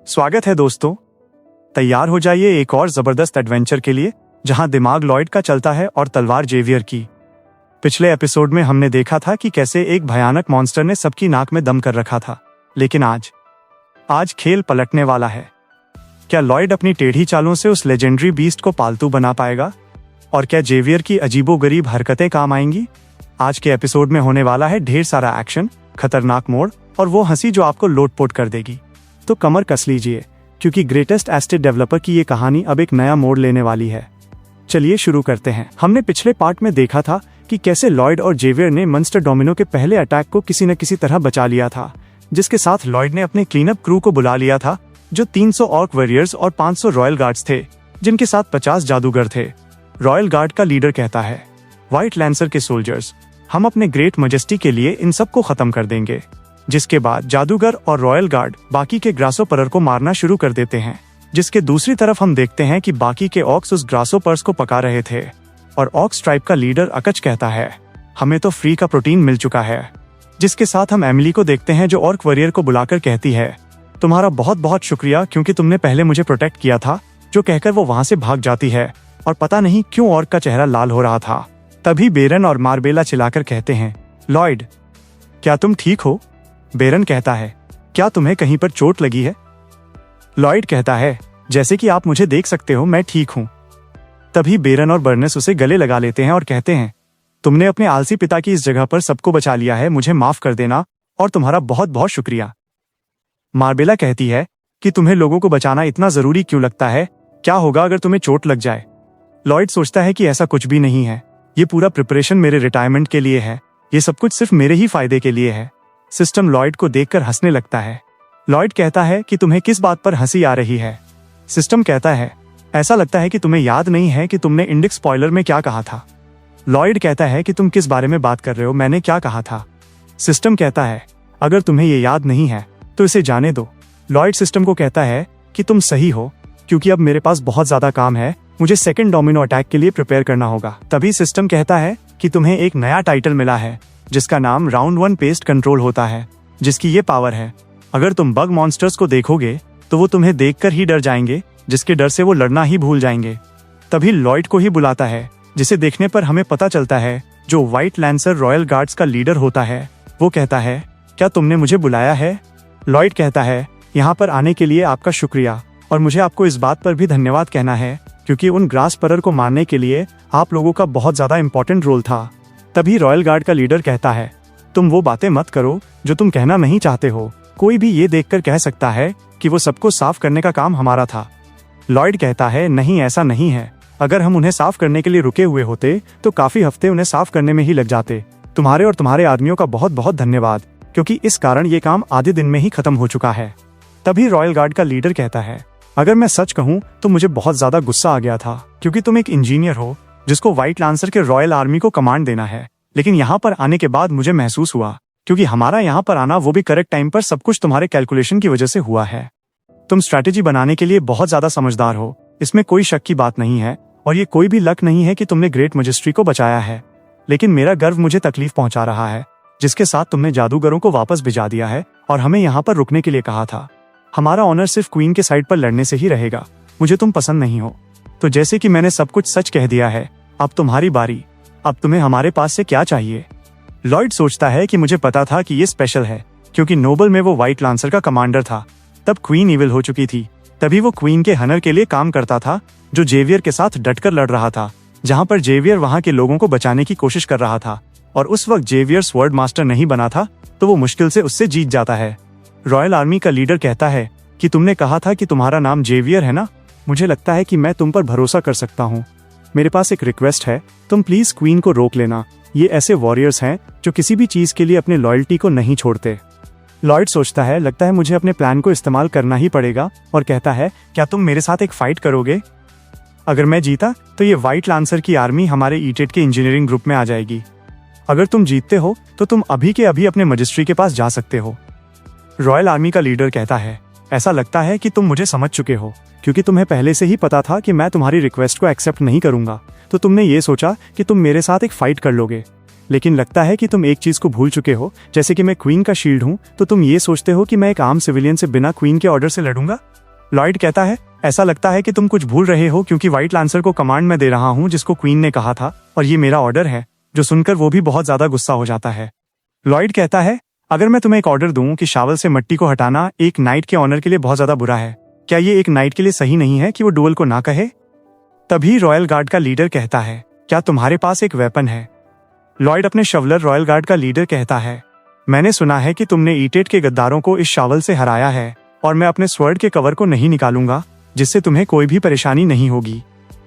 स्वागत है दोस्तों। तैयार हो जाइए एक और जबरदस्त एडवेंचर के लिए, जहां दिमाग लॉयड का चलता है और तलवार जेवियर की। पिछले एपिसोड में हमने देखा था कि कैसे एक भयानक मॉन्स्टर ने सबकी नाक में दम कर रखा था, लेकिन आज खेल पलटने वाला है। क्या लॉयड अपनी टेढ़ी चालों से उस लेजेंडरी बीस्ट को पालतू बना पाएगा? और क्या जेवियर की अजीबोगरीब हरकतें काम आएंगी? आज के एपिसोड में होने वाला है ढेर सारा एक्शन, खतरनाक मोड़ और वो हंसी जो आपको लोटपोट कर देगी। तो कमर कस लीजिए, क्योंकि ग्रेटेस्ट एस्टेट डेवलपर की ये कहानी अब एक नया मोड़ लेने वाली है। चलिए शुरू करते हैं। हमने पिछले पार्ट में देखा था कि कैसे लॉयड और जेवियर ने मॉन्स्टर डोमिनो के पहले अटैक को किसी न किसी तरह बचा लिया था, जिसके साथ लॉयड ने अपने क्लीनअप क्रू को बुला लिया था, जो 300 ऑर्क वॉरियर्स और 500 रॉयल गार्ड्स थे, जिनके साथ 50 जादूगर थे। रॉयल गार्ड का लीडर कहता है, व्हाइट लैंसर के सोल्जर्स, हम अपने ग्रेट मजेस्टी के लिए इन सबको खत्म कर देंगे। जिसके बाद जादूगर और रॉयल गार्ड बाकी के ग्रासोपरर को मारना शुरू कर देते हैं। जिसके दूसरी तरफ हम देखते हैं कि बाकी के ऑक्स उस ग्रासोपर्स को पका रहे थे, और ऑक्स ट्राइब का लीडर अकच कहता है, हमें तो फ्री का प्रोटीन मिल चुका है। जिसके साथ हम एमिली को देखते हैं, जो ऑर्क वॉरियर को बुलाकर कहती है, तुम्हारा बहुत बहुत शुक्रिया, क्योंकि तुमने पहले मुझे प्रोटेक्ट किया था। जो कहकर वो वहां से भाग जाती है, और पता नहीं क्यों ऑर्क का चेहरा लाल हो रहा था। तभी बेरन और मार्बेला चिल्लाकर कहते हैं, लॉयड, क्या तुम ठीक हो? बेरन कहता है, क्या तुम्हें कहीं पर चोट लगी है? लॉयड कहता है, जैसे कि आप मुझे देख सकते हो, मैं ठीक हूं। तभी बेरन और बर्नेस उसे गले लगा लेते हैं और कहते हैं, तुमने अपने आलसी पिता की इस जगह पर सबको बचा लिया है, मुझे माफ कर देना और तुम्हारा बहुत बहुत शुक्रिया। मार्बेला कहती है कि तुम्हें लोगों को बचाना इतना जरूरी क्यों लगता है? क्या होगा अगर तुम्हें चोट लग जाए? लॉयड सोचता है कि ऐसा कुछ भी नहीं है, ये पूरा प्रिपरेशन मेरे रिटायरमेंट के लिए है, ये सब कुछ सिर्फ मेरे ही फायदे के लिए है। सिस्टम लॉयड को देखकर हंसने लगता है। लॉयड कहता है कि तुम्हें किस बात पर हंसी आ रही है? सिस्टम कहता है, ऐसा लगता है कि तुम्हें याद नहीं है कि तुमने इंडेक्स स्पॉइलर में क्या कहा था। लॉयड कहता है कि तुम किस बारे में बात कर रहे हो, मैंने क्या कहा था? सिस्टम कहता है, अगर तुम्हें ये याद नहीं है तो इसे जाने दो। लॉयड सिस्टम को कहता है कि तुम सही हो, क्योंकि अब मेरे पास बहुत ज्यादा काम है, मुझे सेकंड डोमिनो अटैक के लिए प्रिपेयर करना होगा। तभी सिस्टम कहता है कि तुम्हें एक नया टाइटल मिला है, जिसका नाम राउंड 1 पेस्ट कंट्रोल होता है, जिसकी ये पावर है, अगर तुम बग मॉन्स्टर्स को देखोगे तो वो तुम्हें देखकर ही डर जाएंगे, जिसके डर से वो लड़ना ही भूल जाएंगे। तभी लॉयड को ही बुलाता है, जिसे देखने पर हमें पता चलता है जो व्हाइट लैंसर रॉयल गार्ड्स का लीडर होता है। वो कहता है, क्या तुमने मुझे बुलाया है? लॉयड कहता है, यहाँ पर आने के लिए आपका शुक्रिया, और मुझे आपको इस बात पर भी धन्यवाद कहना है, क्योंकि उन ग्रासपरर को मारने के लिए आप लोगों का बहुत ज्यादा इंपॉर्टेंट रोल था। तभी रॉयल गार्ड का लीडर कहता है, तुम वो बातें मत करो जो तुम कहना नहीं चाहते हो। कोई भी ये देखकर कह सकता है कि वो सबको साफ करने का काम हमारा था। लॉयड कहता है, नहीं, ऐसा नहीं है। अगर हम उन्हें साफ करने के लिए रुके हुए होते तो काफी हफ्ते उन्हें साफ करने में ही लग जाते। तुम्हारे और तुम्हारे आदमियों का बहुत बहुत धन्यवाद, क्योंकि इस कारण ये काम आधे दिन में ही खत्म हो चुका है। तभी रॉयल गार्ड का लीडर कहता है, अगर मैं सच कहूँ तो मुझे बहुत ज्यादा गुस्सा आ गया था, क्योंकि तुम एक इंजीनियर हो जिसको व्हाइट लैंसर के रॉयल आर्मी को कमांड देना है। लेकिन यहाँ पर आने के बाद मुझे महसूस हुआ, क्योंकि हमारा यहाँ पर आना वो भी करेक्ट टाइम पर सब कुछ तुम्हारे कैलकुलेशन की वजह से हुआ है। तुम स्ट्रैटेजी बनाने के लिए बहुत ज्यादा समझदार हो, इसमें कोई शक की बात नहीं है, और ये कोई भी लक नहीं है कि तुमने ग्रेट मजेस्ट्री को बचाया है। लेकिन मेरा गर्व मुझे तकलीफ पहुंचा रहा है, जिसके साथ तुमने जादूगरों को वापस भिजा दिया है और हमें यहाँ पर रुकने के लिए कहा था। हमारा ऑनर सिर्फ क्वीन के साइड पर लड़ने से ही रहेगा। मुझे तुम पसंद नहीं हो, तो जैसे कि मैंने सब कुछ सच कह दिया है, अब तुम्हारी बारी। अब तुम्हें हमारे पास से क्या चाहिए? लॉयड सोचता है कि मुझे पता था कि ये स्पेशल है, क्योंकि नोबल में वो व्हाइट लैंसर का कमांडर था। तब क्वीन इविल हो चुकी थी, तभी वो क्वीन के हनर के लिए काम करता था, जो जेवियर के साथ डटकर लड़ रहा था, जहां पर जेवियर वहां के लोगों को बचाने की कोशिश कर रहा था। और उस वक्त जेवियर स्वॉर्ड मास्टर नहीं बना था, तो वो मुश्किल से उससे जीत जाता है। रॉयल आर्मी का लीडर कहता है कि तुमने कहा था कि तुम्हारा नाम जेवियर है ना? मुझे लगता है कि मैं तुम पर भरोसा कर सकता हूँ। मेरे पास एक रिक्वेस्ट है, तुम प्लीज क्वीन को रोक लेना। ये ऐसे वॉरियर्स हैं जो किसी भी चीज के लिए अपने लॉयल्टी को नहीं छोड़ते। लॉयड सोचता है, लगता है मुझे अपने प्लान को इस्तेमाल करना ही पड़ेगा, और कहता है, क्या तुम मेरे साथ एक फाइट करोगे? अगर मैं जीता तो ये व्हाइट लैंसर की आर्मी हमारे ईटेट के इंजीनियरिंग ग्रुप में आ जाएगी। अगर तुम जीतते हो तो तुम अभी के अभी अपने मजिस्ट्री के पास जा सकते हो। रॉयल आर्मी का लीडर कहता है, ऐसा लगता है कि तुम मुझे समझ चुके हो, क्योंकि तुम्हें पहले से ही पता था कि मैं तुम्हारी रिक्वेस्ट को एक्सेप्ट नहीं करूंगा, तो तुमने ये सोचा कि तुम मेरे साथ एक फाइट कर लोगे। लेकिन लगता है कि तुम एक चीज को भूल चुके हो, जैसे कि मैं क्वीन का शील्ड हूँ तो तुम ये सोचते हो कि मैं एक आम सिविलियन से बिना क्वीन के ऑर्डर से लड़ूंगा। लॉयड कहता है, ऐसा लगता है कि तुम कुछ भूल रहे हो क्योंकि व्हाइट लैंसर को कमांड मैं दे रहा हूँ जिसको क्वीन ने कहा था, और ये मेरा ऑर्डर है। जो सुनकर वो भी बहुत ज्यादा गुस्सा हो जाता है। लॉयड कहता है, अगर मैं तुम्हें एक ऑर्डर दूं कि शावल से मिट्टी को हटाना एक नाइट के ऑनर के लिए बहुत ज्यादा बुरा है, क्या ये एक नाइट के लिए सही नहीं है कि वो डुअल को ना कहे? तभी रॉयल गार्ड का लीडर कहता है, क्या तुम्हारे पास एक वेपन है? लॉयड अपने शवलर रॉयल गार्ड का लीडर कहता है, मैंने सुना है कि तुमने ईटेट के गद्दारों को इस शावल से हराया है और मैं अपने स्वर्ड के कवर को नहीं निकालूंगा जिससे तुम्हें कोई भी परेशानी नहीं होगी।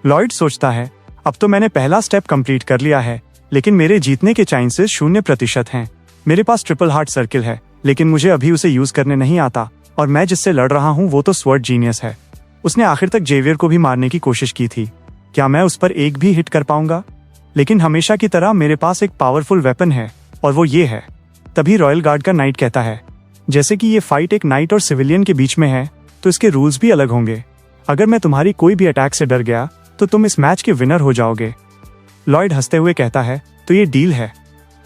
लॉयड सोचता है, अब तो मैंने पहला स्टेप कंप्लीट कर लिया है, लेकिन मेरे जीतने के चांसेस 0% हैं। मेरे पास ट्रिपल हार्ट सर्किल है, लेकिन मुझे अभी उसे यूज करने नहीं आता, और मैं जिससे लड़ रहा हूँ वो तो स्वर्ड जीनियस है। उसने आखिर तक जेवियर को भी मारने की कोशिश की थी। क्या मैं उस पर एक भी हिट कर पाऊंगा? लेकिन हमेशा की तरह मेरे पास एक पावरफुल वेपन है, और वो ये है। तभी रॉयल गार्ड का नाइट कहता है, जैसे कि ये फाइट एक नाइट और सिविलियन के बीच में है तो इसके रूल्स भी अलग होंगे। अगर मैं तुम्हारी कोई भी अटैक से डर गया तो तुम इस मैच के विनर हो जाओगे। लॉयड हंसते हुए कहता है, तो ये डील है।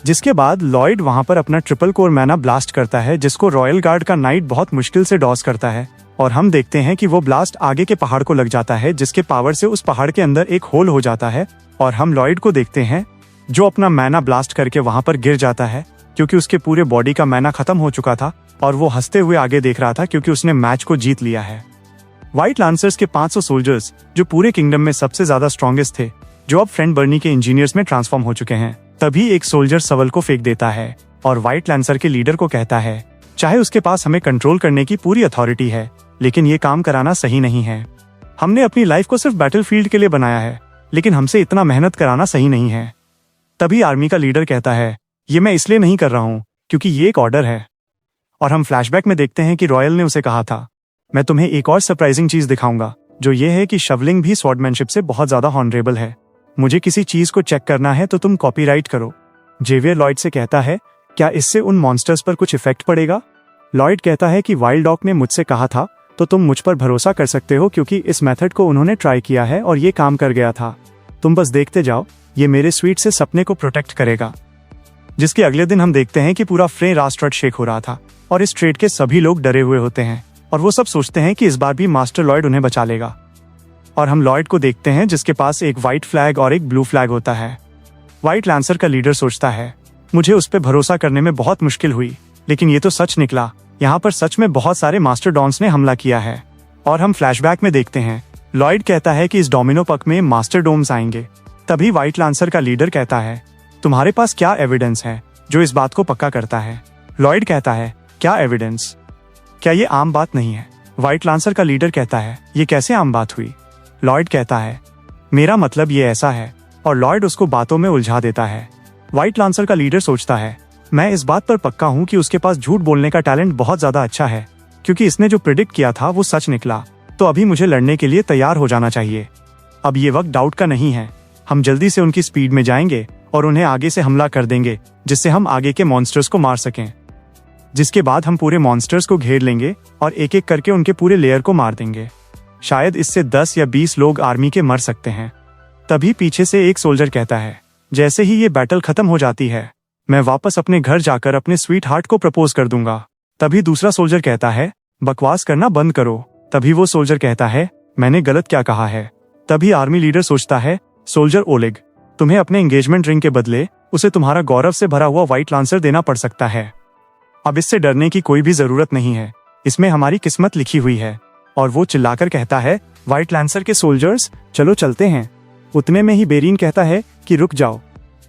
जिसके बाद लॉयड वहां पर अपना ट्रिपल कोर मैना ब्लास्ट करता है जिसको रॉयल गार्ड का नाइट बहुत मुश्किल से डॉस करता है, और हम देखते हैं कि वो ब्लास्ट आगे के पहाड़ को लग जाता है जिसके पावर से उस पहाड़ के अंदर एक होल हो जाता है, और हम लॉयड को देखते हैं जो अपना मैना ब्लास्ट करके वहां पर गिर जाता है क्योंकि उसके पूरे बॉडी का मैना खत्म हो चुका था, और वो हंसते हुए आगे देख रहा था क्योंकि उसने मैच को जीत लिया है। व्हाइट लांसर्स के 500 सोल्जर्स जो पूरे किंगडम में सबसे ज्यादा स्ट्रॉन्गेस्ट थे, जो अब फ्रेंड बर्नी के इंजीनियर्स में ट्रांसफॉर्म हो चुके हैं, तभी एक सोल्जर सवल को फेंक देता है और व्हाइट लैंसर के लीडर को कहता है, चाहे उसके पास हमें कंट्रोल करने की पूरी अथॉरिटी है, लेकिन ये काम कराना सही नहीं है। हमने अपनी लाइफ को सिर्फ बैटलफील्ड के लिए बनाया है, लेकिन हमसे इतना मेहनत कराना सही नहीं है। तभी आर्मी का लीडर कहता है, ये मैं इसलिए नहीं कर रहा हूँ क्योंकि ये एक ऑर्डर है। और हम फ्लैशबैक में देखते हैं कि रॉयल ने उसे कहा था, मैं तुम्हें एक और सरप्राइजिंग चीज दिखाऊंगा, जो ये है कि शवलिंग भी स्वॉर्डमैनशिप से बहुत ज्यादा हॉनरेबल है। मुझे किसी चीज को चेक करना है तो तुम कॉपीराइट करो। जेवियर लॉयड से कहता है, क्या इससे उन मॉन्स्टर्स पर कुछ इफेक्ट पड़ेगा? लॉयड कहता है कि वाइल्ड डॉग ने मुझसे कहा था तो तुम मुझ पर भरोसा कर सकते हो क्योंकि इस मेथड को उन्होंने ट्राई किया है और ये काम कर गया था। तुम बस देखते जाओ, ये मेरे स्वीट से सपने को प्रोटेक्ट करेगा। जिसके अगले दिन हम देखते हैं कि पूरा फ्रे रास्ट्रेट शेक हो रहा था और इस ट्रेड के सभी लोग डरे हुए होते हैं और वो सब सोचते हैं कि इस बार भी मास्टर लॉयड उन्हें बचा लेगा। और हम लॉयड को देखते हैं जिसके पास एक व्हाइट फ्लैग और एक ब्लू फ्लैग होता है। व्हाइट लैंसर का लीडर सोचता है, मुझे उस पर भरोसा करने में बहुत मुश्किल हुई, लेकिन ये तो सच निकला। यहाँ पर सच में बहुत सारे मास्टर डॉन्स ने हमला किया है। और हम फ्लैशबैक में देखते हैं, लॉयड कहता है कि इस डोमिनो पक में मास्टर डोम्स आएंगे। तभी व्हाइट लैंसर का लीडर कहता है, तुम्हारे पास क्या एविडेंस है जो इस बात को पक्का करता है? लॉयड कहता है, क्या एविडेंस? क्या ये आम बात नहीं है? व्हाइट लैंसर का लीडर कहता है, ये कैसे आम बात हुई? लॉयड कहता है, मेरा मतलब ये ऐसा है, और लॉयड उसको बातों में उलझा देता है। व्हाइट लैंसर का लीडर सोचता है, मैं इस बात पर पक्का हूँ कि उसके पास झूठ बोलने का टैलेंट बहुत ज्यादा अच्छा है, क्योंकि इसने जो प्रिडिक्ट किया था वो सच निकला। तो अभी मुझे लड़ने के लिए तैयार हो जाना चाहिए। अब ये वक्त डाउट का नहीं है, हम जल्दी से उनकी स्पीड में जाएंगे और उन्हें आगे से हमला कर देंगे जिससे हम आगे के मॉन्स्टर्स को मार सकें। जिसके बाद हम पूरे मॉन्स्टर्स को घेर लेंगे और एक एक करके उनके पूरे लेयर को मार देंगे। शायद इससे 10 या 20 लोग आर्मी के मर सकते हैं। तभी पीछे से एक सोल्जर कहता है, जैसे ही ये बैटल खत्म हो जाती है मैं वापस अपने घर जाकर अपने स्वीट हार्ट को प्रपोज कर दूंगा। तभी दूसरा सोल्जर कहता है, बकवास करना बंद करो। तभी वो सोल्जर कहता है, मैंने गलत क्या कहा है? तभी आर्मी लीडर सोचता है, सोल्जर ओलेग, तुम्हें अपने एंगेजमेंट रिंग के बदले उसे तुम्हारा गौरव से भरा हुआ व्हाइट लांसर देना पड़ सकता है। अब इससे डरने की कोई भी जरूरत नहीं है, इसमें हमारी किस्मत लिखी हुई है। और वो चिल्लाकर कहता है, व्हाइट लैंसर के सोल्जर्स चलो चलते हैं। उतने में ही बेरीन कहता है कि रुक जाओ।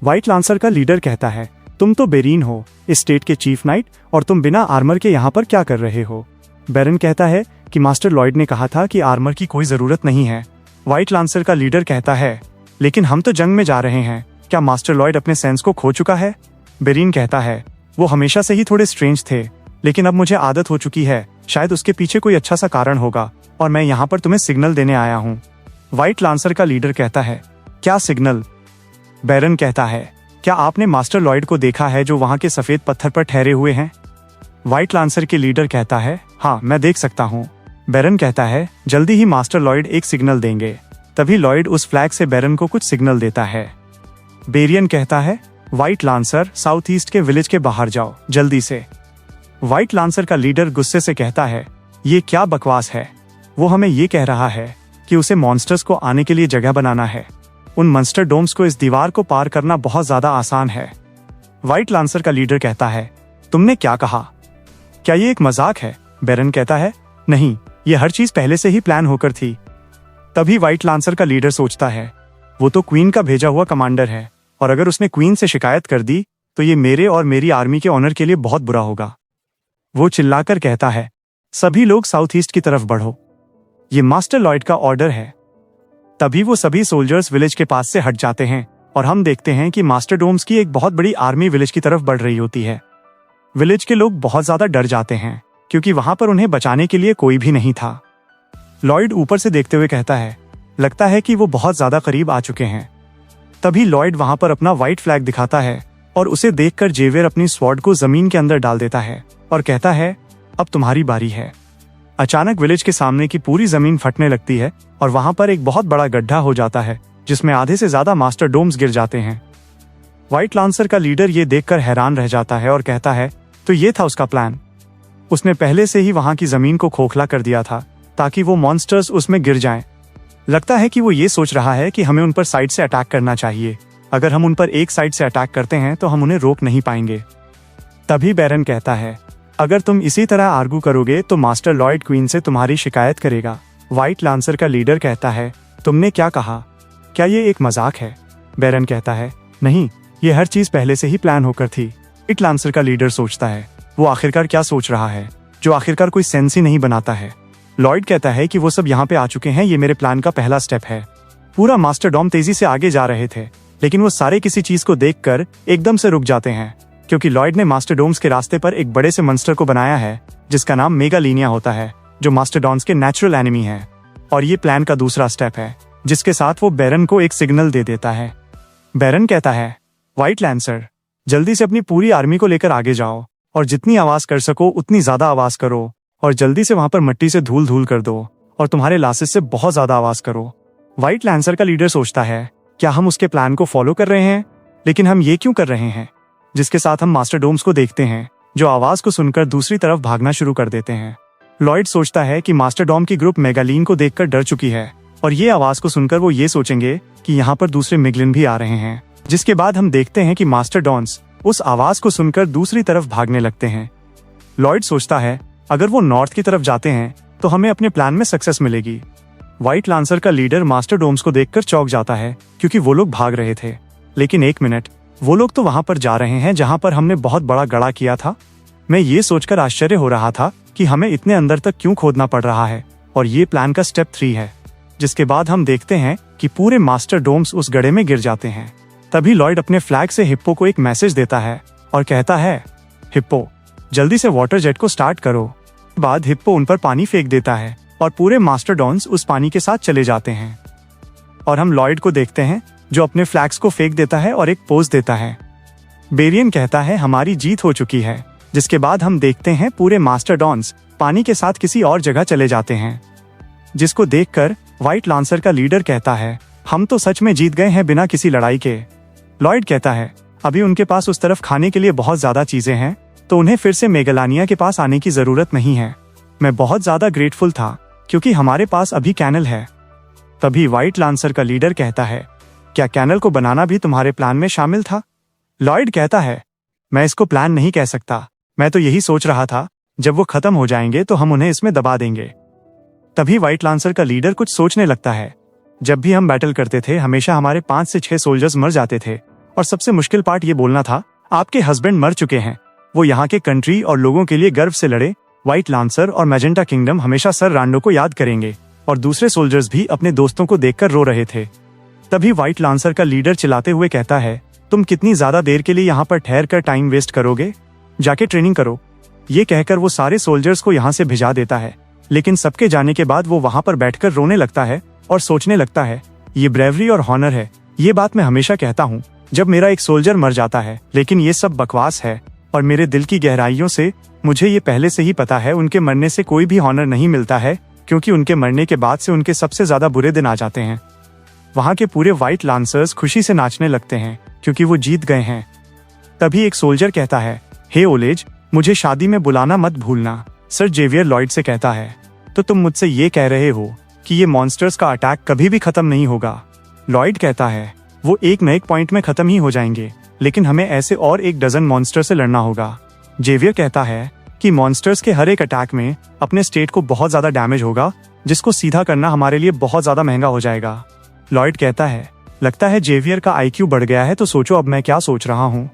व्हाइट लैंसर का लीडर कहता है, तुम तो बेरीन हो, इस स्टेट के चीफ नाइट, और तुम बिना आर्मर के यहाँ पर क्या कर रहे हो? बैरन कहता है कि मास्टर लॉयड ने कहा था कि आर्मर की कोई जरूरत नहीं है। व्हाइट लैंसर का लीडर कहता है, लेकिन हम तो जंग में जा रहे हैं, क्या मास्टर लॉयड अपने सेंस को खो चुका है? बेरीन कहता है, वो हमेशा से ही थोड़े स्ट्रेंज थे, लेकिन अब मुझे आदत हो चुकी है। शायद उसके पीछे कोई अच्छा सा कारण होगा और मैं यहाँ पर तुम्हें सिग्नल देने आया हूँ। व्हाइट लैंसर का लीडर कहता है, क्या सिग्नल? बैरन कहता है, क्या आपने मास्टर लॉयड को देखा है जो वहाँ के सफेद पत्थर पर ठहरे हुए हैं? व्हाइट लैंसर के लीडर कहता है, हाँ मैं देख सकता हूँ। बैरन कहता है, जल्दी ही मास्टर लॉयड एक सिग्नल देंगे। तभी लॉयड उस फ्लैग से बैरन को कुछ सिग्नल देता है। बेरियन कहता है, व्हाइट लांसर, साउथ ईस्ट के विलेज के बाहर जाओ जल्दी से। व्हाइट लांसर का लीडर गुस्से से कहता है, ये क्या बकवास है। वो हमें ये कह रहा है कि उसे मॉन्स्टर्स को आने के लिए जगह बनाना है। उन मॉन्स्टर डोम्स को इस दीवार को पार करना बहुत ज्यादा आसान है। व्हाइट लांसर का लीडर कहता है, तुमने क्या कहा? क्या ये एक मजाक है? बैरन कहता है, नहीं, ये हर चीज पहले से ही प्लान होकर थी। तभी व्हाइट लांसर का लीडर सोचता है, वो तो क्वीन का भेजा हुआ कमांडर है, और अगर उसने क्वीन से शिकायत कर दी तो ये मेरे और मेरी आर्मी के ऑनर के लिए बहुत बुरा होगा। वो चिल्लाकर कहता है, सभी लोग साउथ ईस्ट की तरफ बढ़ो, ये मास्टर लॉयड का ऑर्डर है। तभी वो सभी सोल्जर्स विलेज के पास से हट जाते हैं और हम देखते हैं कि मास्टर डोम्स की एक बहुत बड़ी आर्मी विलेज की तरफ बढ़ रही होती है। विलेज के लोग बहुत ज्यादा डर जाते हैं क्योंकि वहां पर उन्हें बचाने के लिए कोई भी नहीं था। लॉयड ऊपर से देखते हुए कहता है, लगता है कि वो बहुत ज्यादा करीब आ चुके हैं। तभी लॉयड वहां पर अपना व्हाइट फ्लैग दिखाता है और उसे देखकर जेवियर अपनी स्वॉर्ड को जमीन के अंदर डाल देता है और कहता है, अब तुम्हारी बारी है। अचानक विलेज के सामने की पूरी जमीन फटने लगती है और वहां पर एक बहुत बड़ा गड्ढा हो जाता है जिसमें आधे से ज्यादा मास्टर डोम्स गिर जाते हैं। व्हाइट लांसर का लीडर ये देखकर हैरान रह जाता है और कहता है, तो ये था उसका प्लान। उसने पहले से ही वहां की जमीन को खोखला कर दिया था ताकि वो मॉन्स्टर्स उसमें गिर जाएं। लगता है कि वो ये सोच रहा है कि हमें उन पर साइड से अटैक करना चाहिए। अगर हम उन पर एक साइड से अटैक करते हैं तो हम उन्हें रोक नहीं पाएंगे। तभी बैरन कहता है, अगर तुम इसी तरह आर्गू करोगे तो मास्टर लॉयड क्वीन से तुम्हारी शिकायत करेगा। व्हाइट लांसर का लीडर कहता है, तुमने क्या कहा? क्या ये एक मजाक है? बैरन कहता है, नहीं, ये हर चीज पहले से ही प्लान होकर थी। व्हाइट लांसर का लीडर सोचता है, वो आखिरकार क्या सोच रहा है जो आखिरकार कोई सेंस ही नहीं बनाता है। लॉयड कहता है कि वो सब यहाँ पे आ चुके हैं, ये मेरे प्लान का पहला स्टेप है। पूरा मास्टर डॉम तेजी से आगे जा रहे थे, लेकिन वो सारे किसी चीज को देखकर एकदम से रुक जाते हैं क्योंकि लॉयड ने मास्टर डोम्स के रास्ते पर एक बड़े से मंस्टर को बनाया है जिसका नाम मेगालीनिया होता है, जो मास्टर डॉन्स के नेचुरल एनिमी है। और ये प्लान का दूसरा स्टेप है जिसके साथ वो बैरन को एक सिग्नल दे देता है। बैरन कहता है, व्हाइट लांसर, जल्दी से अपनी पूरी आर्मी को लेकर आगे जाओ और जितनी आवाज कर सको उतनी ज्यादा आवाज करो और जल्दी से वहां पर मिट्टी से धूल धूल कर दो और तुम्हारे लासेस से बहुत ज्यादा आवाज करो। व्हाइट लांसर का लीडर सोचता है, क्या हम उसके प्लान को फॉलो कर रहे हैं? लेकिन हम ये क्यों कर रहे हैं? जिसके साथ हम मास्टर डोम्स को देखते हैं जो आवाज को सुनकर दूसरी तरफ भागना शुरू कर देते हैं। लॉयड सोचता है कि मास्टर डोम की ग्रुप मेगालीन को देखकर डर चुकी है और ये आवाज को सुनकर वो ये सोचेंगे कि यहाँ पर दूसरे मिगलिन भी आ रहे हैं। जिसके बाद हम देखते हैं कि मास्टर डॉन्स उस आवाज को सुनकर दूसरी तरफ भागने लगते हैं। लॉयड सोचता है, अगर वो नॉर्थ की तरफ जाते हैं तो हमें अपने प्लान में सक्सेस मिलेगी। व्हाइट लांसर का लीडर मास्टर डोम्स को देखकर चौंक जाता है क्योंकि वो लोग भाग रहे थे। लेकिन एक मिनट, वो लोग तो वहां पर जा रहे हैं जहां पर हमने बहुत बड़ा गड्ढा किया था। मैं ये सोचकर आश्चर्य हो रहा था कि हमें इतने अंदर तक क्यों खोदना पड़ रहा है, और ये प्लान का स्टेप 3 है। जिसके बाद हम देखते हैं कि पूरे मास्टर डोम्स उस गड्ढे में गिर जाते हैं। तभी लॉयड अपने फ्लैग से हिप्पो को एक मैसेज देता है और कहता है, हिप्पो, जल्दी से वाटर जेट को स्टार्ट करो। बाद हिप्पो उन पर पानी फेंक देता है और पूरे मास्टर डॉन्स उस पानी के साथ चले जाते हैं। और हम लॉयड को देखते हैं जो अपने फ्लैग्स को फेंक देता है और एक पोज देता है। बेरियन कहता है, हमारी जीत हो चुकी है। जिसके बाद हम देखते हैं पूरे मास्टर डॉन्स पानी के साथ किसी और जगह चले जाते हैं। जिसको देखकर व्हाइट लांसर का लीडर कहता है, हम तो सच में जीत गए हैं बिना किसी लड़ाई के। लॉयड कहता है, अभी उनके पास उस तरफ खाने के लिए बहुत ज्यादा चीजें हैं तो उन्हें फिर से मेगालानिया के पास आने की जरूरत नहीं है। मैं बहुत ज्यादा ग्रेटफुल था क्योंकि हमारे पास अभी कैनल है। तभी व्हाइट लांसर का लीडर कहता है, क्या कैनल को बनाना भी तुम्हारे प्लान में शामिल था? लॉयड कहता है, मैं इसको प्लान नहीं कह सकता, मैं तो यही सोच रहा था जब वो खत्म हो जाएंगे तो हम उन्हें इसमें दबा देंगे। तभी व्हाइट लांसर का लीडर कुछ सोचने लगता है, जब भी हम बैटल करते थे हमेशा हमारे 5 से 6 सोल्जर्स मर जाते थे और सबसे मुश्किल पार्ट ये बोलना था, आपके हस्बैंड मर चुके हैं। वो यहाँ के कंट्री और लोगों के लिए गर्व से लड़े। व्हाइट लांसर और मैजेंटा किंगडम हमेशा सर रांडो को याद करेंगे और दूसरे सोल्जर्स भी अपने दोस्तों को देखकर रो रहे थे। तभी व्हाइट लांसर का लीडर चिल्लाते हुए कहता है, तुम कितनी ज्यादा देर के लिए यहाँ पर ठहर कर टाइम वेस्ट करोगे? जाके ट्रेनिंग करो। ये कहकर वो सारे सोल्जर्स को यहाँ से भिजा देता है। लेकिन सबके जाने के बाद वो वहाँ पर बैठकर रोने लगता है और सोचने लगता है, ये ब्रेवरी और हॉनर है। ये बात मैं हमेशा कहता हूँ जब मेरा एक सोल्जर मर जाता है, लेकिन ये सब बकवास है और मेरे दिल की गहराइयों से मुझे ये पहले से ही पता है उनके मरने से कोई भी हॉनर नहीं मिलता है, क्योंकि उनके मरने के बाद से उनके सबसे ज्यादा बुरे दिन आ जाते हैं। वहाँ के पूरे व्हाइट लांसर्स खुशी से नाचने लगते हैं क्योंकि वो जीत गए हैं। तभी एक सोल्जर कहता है, हे ओलेज, मुझे शादी में बुलाना मत भूलना। सर जेवियर लॉयड से कहता है, तो तुम मुझसे ये कह रहे हो कि ये मॉन्स्टर्स का अटैक कभी भी खत्म नहीं होगा? लॉयड कहता है, वो एक न एक पॉइंट में खत्म ही हो जाएंगे, लेकिन हमें ऐसे और एक डजन मॉन्स्टर से लड़ना होगा। जेवियर कहता है कि मॉन्स्टर्स के हर एक अटैक में अपने स्टेट को बहुत ज्यादा डैमेज होगा, जिसको सीधा करना हमारे लिए बहुत ज्यादा महंगा हो जाएगा। लॉयड कहता है, लगता है जेवियर का IQ बढ़ गया है, तो सोचो अब मैं क्या सोच रहा हूँ।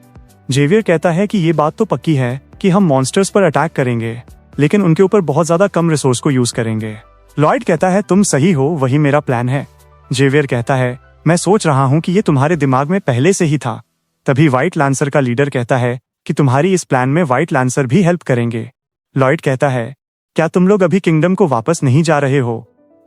जेवियर कहता है कि ये बात तो पक्की है कि हम मॉन्स्टर्स पर अटैक करेंगे, लेकिन उनके ऊपर बहुत ज्यादा कम रिसोर्स को यूज करेंगे। लॉयड कहता है, तुम सही हो, वही मेरा प्लान है। जेवियर कहता है, मैं सोच रहा हूँ कि ये तुम्हारे दिमाग में पहले से ही था। तभी व्हाइट लैंसर का लीडर कहता है कि तुम्हारी इस प्लान में व्हाइट लैंसर भी हेल्प करेंगे। लॉयड कहता है, क्या तुम लोग अभी किंगडम को वापस नहीं जा रहे हो?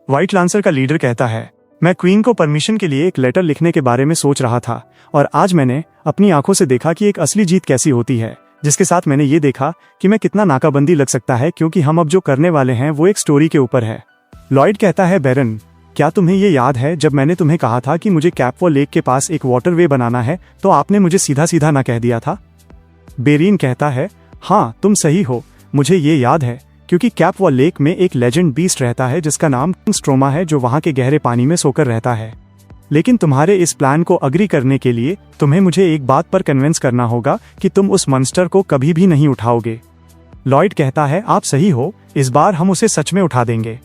व्हाइट लैंसर का लीडर कहता है, मैं क्वीन को परमिशन के लिए एक लेटर लिखने के बारे में सोच रहा था, और आज मैंने अपनी आंखों से देखा कि एक असली जीत कैसी होती है, जिसके साथ मैंने ये देखा कि मैं कितना नाकाबंदी लग सकता है, क्योंकि हम अब जो करने वाले हैं वो एक स्टोरी के ऊपर है। लॉयड कहता है, बैरन, क्या तुम्हें ये याद है जब मैंने तुम्हें कहा था कि मुझे कैपवॉल लेक के पास एक वाटरवे बनाना है, तो आपने मुझे सीधा सीधा ना कह दिया था? बेरीन कहता है, हाँ तुम सही हो, मुझे ये याद है, क्योंकि कैपवॉल लेक में एक लेजेंड बीस्ट रहता है जिसका नाम किंग स्ट्रोमा है, जो वहां के गहरे पानी में सोकर रहता है। लेकिन तुम्हारे इस प्लान को अग्री करने के लिए तुम्हें मुझे एक बात पर कन्विंस करना होगा कि तुम उस मॉन्स्टर को कभी भी नहीं उठाओगे। लॉयड कहता है, आप सही हो, इस बार हम उसे सच में उठा देंगे।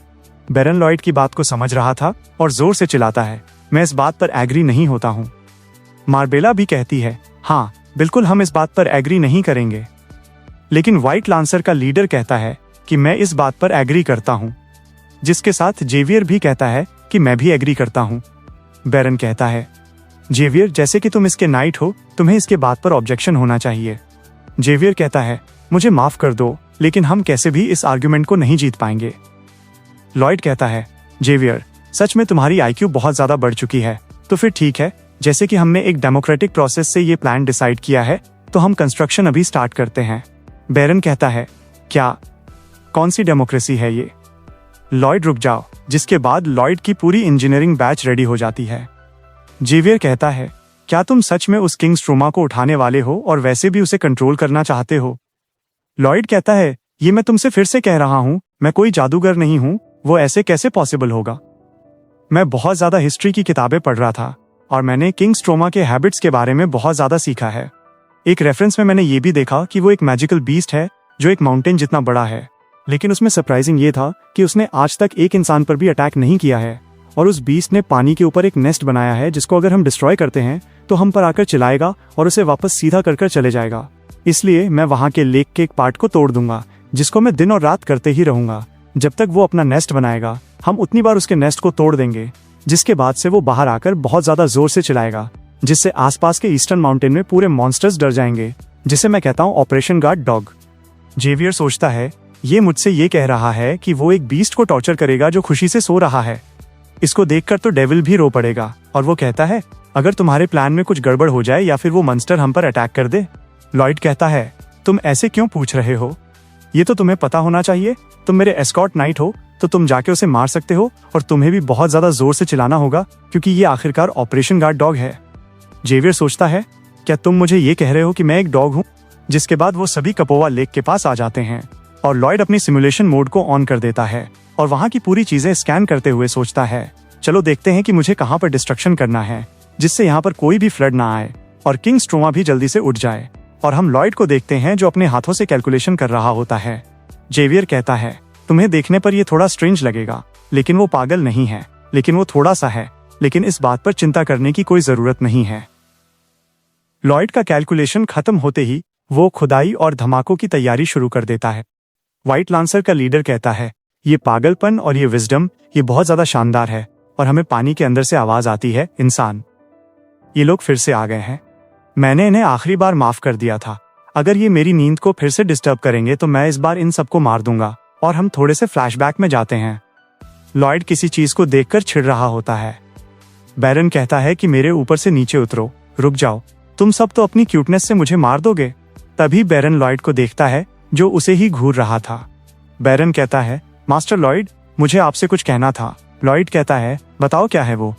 बैरन लॉयड की बात को समझ रहा था और जोर से चिल्लाता है, मैं इस बात पर एग्री नहीं होता हूँ। मार्बेला भी कहती है, हाँ बिल्कुल, हम इस बात पर एग्री नहीं करेंगे। लेकिन व्हाइट लांसर का लीडर कहता है कि मैं इस बात पर एग्री करता हूँ, जिसके साथ जेवियर भी कहता है कि मैं भी एग्री करता हूँ। बैरन कहता है, जेवियर, जैसे कि तुम इसके नाइट हो, तुम्हें इसके बात पर ऑब्जेक्शन होना चाहिए। जेवियर कहता है, मुझे माफ कर दो, लेकिन हम कैसे भी इस आर्ग्यूमेंट को नहीं जीत पाएंगे। लॉयड कहता है, जेवियर, सच में तुम्हारी IQ बहुत ज्यादा बढ़ चुकी है, तो फिर ठीक है, जैसे कि हमने एक डेमोक्रेटिक प्रोसेस से ये प्लान डिसाइड किया है, तो हम कंस्ट्रक्शन अभी स्टार्ट करते हैं। बैरन कहता है, क्या? कौन सी डेमोक्रेसी है ये? लॉयड, रुक जाओ, जिसके बाद लॉयड की पूरी इंजीनियरिंग बैच रेडी हो जाती है। जेवियर कहता है, क्या तुम सच में उस किंग स्ट्रोमा को उठाने वाले हो और वैसे भी उसे कंट्रोल करना चाहते हो? लॉयड कहता है, ये मैं तुमसे फिर से कह रहा हूं, मैं कोई जादूगर नहीं हूं, वो ऐसे कैसे पॉसिबल होगा? मैं बहुत ज्यादा हिस्ट्री की किताबें पढ़ रहा था और मैंने किंग स्ट्रोमा के हैबिट्स के बारे में बहुत ज्यादा सीखा है। एक रेफरेंस में मैंने ये भी देखा कि वो एक मैजिकल बीस्ट है जो एक माउंटेन जितना बड़ा है, लेकिन उसमें सरप्राइजिंग ये था कि उसने आज तक एक इंसान पर भी अटैक नहीं किया है, और उस बीस्ट ने पानी के ऊपर एक नेस्ट बनाया है जिसको अगर हम डिस्ट्रॉय करते हैं तो हम पर आकर चिल्लाएगा और उसे वापस सीधा कर चले जाएगा। इसलिए मैं वहां के लेक के एक पार्ट को तोड़ दूंगा, जिसको मैं दिन और रात करते ही रहूंगा जब तक वो अपना नेस्ट बनाएगा। हम उतनी बार उसके नेस्ट को तोड़ देंगे जिसके बाद से वो बाहर आकर बहुत ज्यादा जोर से चिल्लाएगा, जिससे आसपास के ईस्टर्न माउंटेन में पूरे मॉन्स्टर्स डर जाएंगे, जिसे मैं कहता हूँ ऑपरेशन गार्ड डॉग। जेवियर सोचता है, ये मुझसे ये कह रहा है कि वो एक बीस्ट को टॉर्चर करेगा जो खुशी से सो रहा है। इसको देखकर तो डेविल भी रो पड़ेगा, और वो कहता है, अगर तुम्हारे प्लान में कुछ गड़बड़ हो जाए या फिर वो मॉन्स्टर हम पर अटैक कर दे। लॉयड कहता है, तुम ऐसे क्यों पूछ रहे हो? ये तो तुम्हें पता होना चाहिए, तुम मेरे एस्कॉर्ट नाइट हो, तो तुम जाके उसे मार सकते हो, और तुम्हें भी बहुत ज्यादा जोर से चिल्लाना होगा क्योंकि ये आखिरकार ऑपरेशन गार्ड डॉग है। जेवियर सोचता है, क्या तुम मुझे ये कह रहे हो कि मैं एक डॉग हूँ? जिसके बाद वो सभी कपोवा लेक के पास आ जाते हैं और लॉयड अपनी सिमुलेशन मोड को ऑन कर देता है और वहाँ की पूरी चीजें स्कैन करते हुए सोचता है, चलो देखते हैं कि मुझे कहाँ पर डिस्ट्रक्शन करना है जिससे यहाँ पर कोई भी फ्लड ना आए और किंग स्ट्रोमा भी जल्दी से उठ जाए। और हम लॉयड को देखते हैं जो अपने हाथों से कैलकुलेशन कर रहा होता है। जेवियर कहता है, तुम्हें देखने पर यह थोड़ा स्ट्रेंज लगेगा, लेकिन वो पागल नहीं है, लेकिन वो थोड़ा सा है, लेकिन इस बात पर चिंता करने की कोई जरूरत नहीं है। लॉयड का कैलकुलेशन खत्म होते ही वो खुदाई और धमाकों की तैयारी शुरू कर देता है। व्हाइट लांसर का लीडर कहता है, ये पागलपन और ये विजडम, ये बहुत ज्यादा शानदार है, और हमें पानी के अंदर से आवाज आती है, इंसान, ये लोग फिर से आ गए हैं। मैंने इन्हें आखिरी बार माफ कर दिया था, अगर ये मेरी नींद को फिर से डिस्टर्ब करेंगे तो मैं इस बार इन सबको मार दूंगा। और हम थोड़े से फ्लैशबैक में जाते हैं। लॉयड किसी चीज को देखकर छिड़ रहा होता है। बैरन कहता है कि मेरे ऊपर से नीचे उतरो, रुक जाओ, तुम सब तो अपनी क्यूटनेस से मुझे मार दोगे। तभी बैरन लॉयड को देखता है जो उसे ही घूर रहा था। बैरन कहता है, मास्टर लॉयड, मुझे आपसे कुछ कहना था। लॉयड कहता है, बताओ क्या है वो।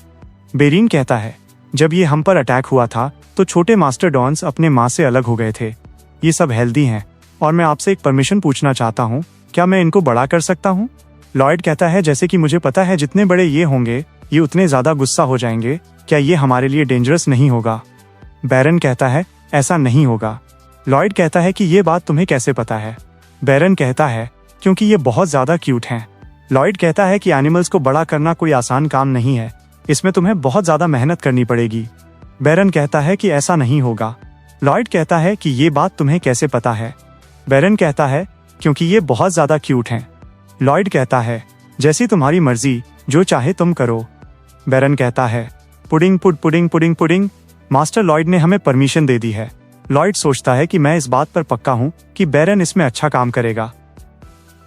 बेरीन कहता है, जब ये हम पर अटैक हुआ था तो छोटे मास्टर डॉन्स अपने माँ से अलग हो गए थे। ये सब हेल्दी हैं और मैं आपसे एक परमिशन पूछना चाहता हूँ, क्या मैं इनको बड़ा कर सकता हूँ? लॉयड कहता है, जैसे कि मुझे पता है जितने बड़े ये होंगे ये उतने ज़्यादा गुस्सा हो जाएंगे, क्या ये हमारे लिए डेंजरस नहीं होगा? बैरन कहता है, ऐसा नहीं होगा। लॉयड कहता है कि ये बात तुम्हें कैसे पता है? बैरन कहता है, क्योंकि ये बहुत ज़्यादा क्यूट हैं। लॉयड कहता है कि एनिमल्स को बड़ा करना कोई आसान काम नहीं है, इसमें तुम्हें बहुत ज़्यादा मेहनत करनी पड़ेगी। बैरन कहता है कि ऐसा नहीं होगा। लॉयड कहता है कि ये बात तुम्हें कैसे पता है? बैरन कहता है, क्योंकि ये बहुत ज़्यादा क्यूट हैं। लॉयड कहता है, जैसी तुम्हारी मर्जी, जो चाहे तुम करो। बैरन कहता है, pudding pudding pudding pudding. Master Lloyd ने हमें परमिशन दे दी है। लॉयड सोचता है कि मैं इस बात पर पक्का हूँ कि बैरन इसमें अच्छा काम करेगा।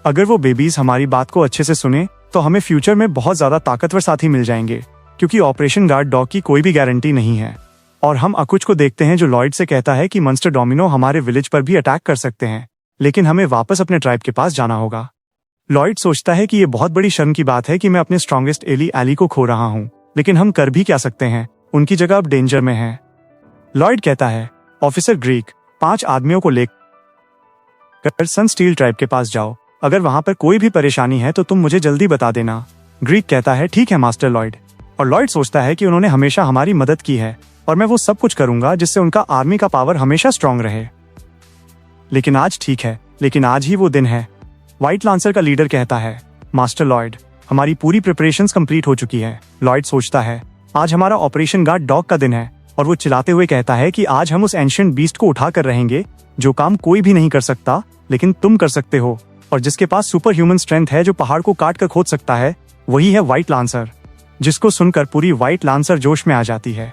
अगर वो बेबीज हमारी बात को अच्छे से सुने तो हमें फ्यूचर में बहुत ज़्यादा ताकतवर साथी मिल जाएंगे, क्योंकि ऑपरेशन गार्ड डॉग की कोई भी गारंटी नहीं है। और हम अकुच को देखते हैं जो लॉयड से कहता है कि मॉन्स्टर डोमिनो हमारे विलेज पर भी अटैक कर सकते हैं, लेकिन हमें वापस अपने ट्राइब के पास जाना होगा। लॉयड सोचता है कि ये बहुत बड़ी शर्म की बात है कि मैं अपने स्ट्रॉन्गेस्ट एली को खो रहा हूँ, लेकिन हम कर भी क्या सकते हैं, उनकी जगह अब डेंजर में है। लॉयड कहता है, ऑफिसर ग्रीक, 5 आदमियों को लेकर सन स्टील ट्राइब के पास जाओ। अगर वहां पर कोई भी परेशानी है तो तुम मुझे जल्दी बता देना। ग्रीक कहता है, ठीक है मास्टर लॉयड। और लॉयड सोचता है कि उन्होंने हमेशा हमारी मदद की है और मैं वो सब कुछ करूंगा जिससे उनका आर्मी का पावर हमेशा स्ट्रांग रहे। लेकिन आज ठीक है, लेकिन आज ही वो दिन है। व्हाइट लांसर का लीडर कहता है, मास्टर लॉयड, हमारी पूरी प्रिपरेशंस कंप्लीट हो चुकी है। लॉयड सोचता है, आज हमारा ऑपरेशन गार्ड डॉग का दिन है, और वो चिल्लाते हुए कहता है कि आज हम उस एंशिएंट बीस्ट को उठा कर रहेंगे जो काम कोई भी नहीं कर सकता, लेकिन तुम कर सकते हो, और जिसके पास सुपर ह्यूमन स्ट्रेंथ है, जो पहाड़ को काट कर खोद सकता है, वही है व्हाइट लांसर। जिसको सुनकर पूरी व्हाइट लांसर जोश में आ जाती है।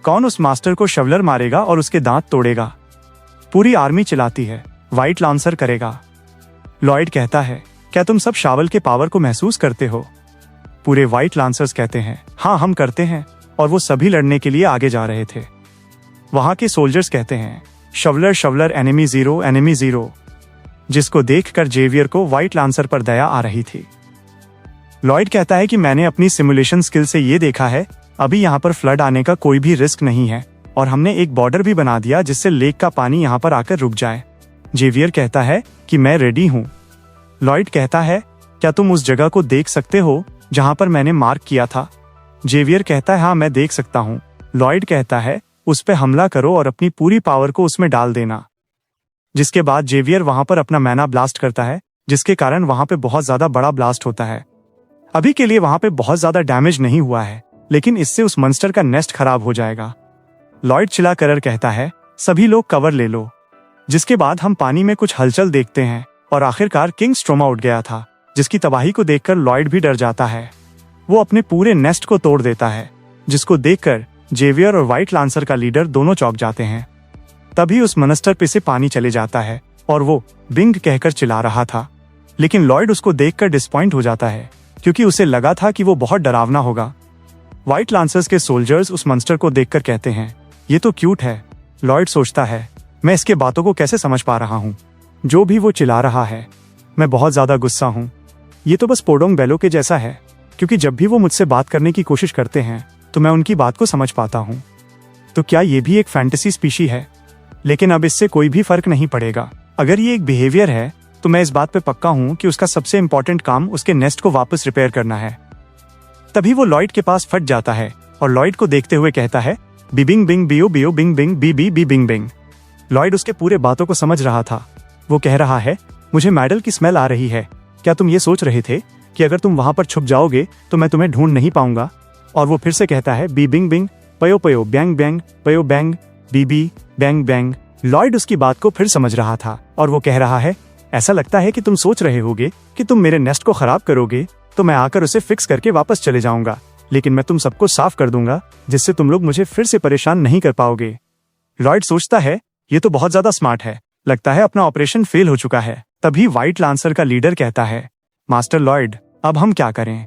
कौन उस मास्टर को शवलर मारेगा और उसके दांत तोड़ेगा? पूरी आर्मी चिल्लाती है, व्हाइट लांसर करेगा। लॉयड कहता है, क्या तुम सब शावल के पावर को महसूस करते हो? पूरे व्हाइट लांसर्स कहते हैं, हाँ हम करते हैं, और वो सभी लड़ने के लिए आगे जा रहे थे। वहां के सोल्जर्स कहते हैं, शवलर शवलर एनिमी जीरो, जिसको देखकर जेवियर को व्हाइट लांसर पर दया आ रही थी। लॉयड कहता है कि मैंने अपनी सिमुलेशन स्किल से ये देखा है, अभी यहाँ पर फ्लड आने का कोई भी रिस्क नहीं है, और हमने एक बॉर्डर भी बना दिया जिससे लेक का पानी यहाँ पर आकर रुक जाए। जेवियर कहता है कि मैं रेडी हूँ। लॉयड कहता है, क्या तुम उस जगह को देख सकते हो जहाँ पर मैंने मार्क किया था? जेवियर कहता है, हाँ मैं देख सकता हूँ। लॉयड कहता है, उस पर हमला करो और अपनी पूरी पावर को उसमें डाल देना। जिसके बाद जेवियर वहां पर अपना मैना ब्लास्ट करता है, जिसके कारण वहां पे बहुत ज्यादा बड़ा ब्लास्ट होता है। अभी के लिए वहां पे बहुत ज्यादा डैमेज नहीं हुआ है, लेकिन इससे उस मॉन्स्टर का नेस्ट खराब हो जाएगा। लॉयड चिल्ला कर कहता है, सभी लोग कवर ले लो। जिसके बाद हम पानी में कुछ हलचल देखते हैं, और आखिरकार किंग स्ट्रोमा उठ गया था, जिसकी तबाही को देखकर लॉयड भी डर जाता है। वो अपने पूरे नेस्ट को तोड़ देता है, जिसको देखकर जेवियर और व्हाइट लांसर का लीडर दोनों चौंक जाते हैं। तभी उस मॉन्स्टर पे से पानी चले जाता है, और वो बिंग कहकर चिल्ला रहा था, लेकिन लॉयड उसको देखकर डिसपॉइंट हो जाता है, क्योंकि उसे लगा था कि वो बहुत डरावना होगा। व्हाइट लांसर्स के सोल्जर्स उस मॉन्स्टर को देखकर कहते हैं, ये तो क्यूट है। लॉयड सोचता है, मैं इसके बातों को कैसे समझ पा रहा हूँ? जो भी वो चिल्ला रहा है, मैं बहुत ज्यादा गुस्सा हूँ। ये तो बस पोडोंग बेलो के जैसा है, क्योंकि जब भी वो मुझसे बात करने की कोशिश करते हैं तो मैं उनकी बात को समझ पाता हूँ। तो क्या ये भी एक फैंटेसी स्पीशी है? लेकिन अब इससे कोई भी फर्क नहीं पड़ेगा। अगर ये एक बिहेवियर है तो मैं इस बात पे पक्का हूँ कि उसका सबसे इम्पोर्टेंट काम उसके नेस्ट को वापस रिपेयर करना है। तभी वो लॉयड के पास फट जाता है और लॉयड को देखते हुए कहता है, बिबिंग बिंग बियो बियो बिंग बिंग बी बी बी बिंग बिंग। लॉयड उसके पूरे बातों को समझ रहा था। वो कह रहा है, मुझे मेडल की स्मेल आ रही है। क्या तुम ये सोच रहे थे कि अगर तुम वहां पर छुप जाओगे तो मैं तुम्हें ढूंढ नहीं पाऊंगा? और वो फिर से कहता है, बी बिंग बिंग पयो पयो बैंग बैंग पयो बैंग बी बी बैंग बैंग। लॉयड उसकी बात को फिर समझ रहा था और वो कह रहा है, ऐसा लगता है कि तुम सोच रहे होगे कि तुम मेरे नेस्ट को खराब करोगे तो मैं आकर उसे फिक्स करके वापस चले जाऊंगा, लेकिन मैं तुम सबको साफ कर दूंगा जिससे तुम लोग मुझे फिर से परेशान नहीं कर पाओगे। लॉयड सोचता है, ये तो बहुत ज्यादा स्मार्ट है, लगता है अपना ऑपरेशन फेल हो चुका है। तभी व्हाइट लांसर का लीडर कहता है, मास्टर लॉयड, अब हम क्या करें?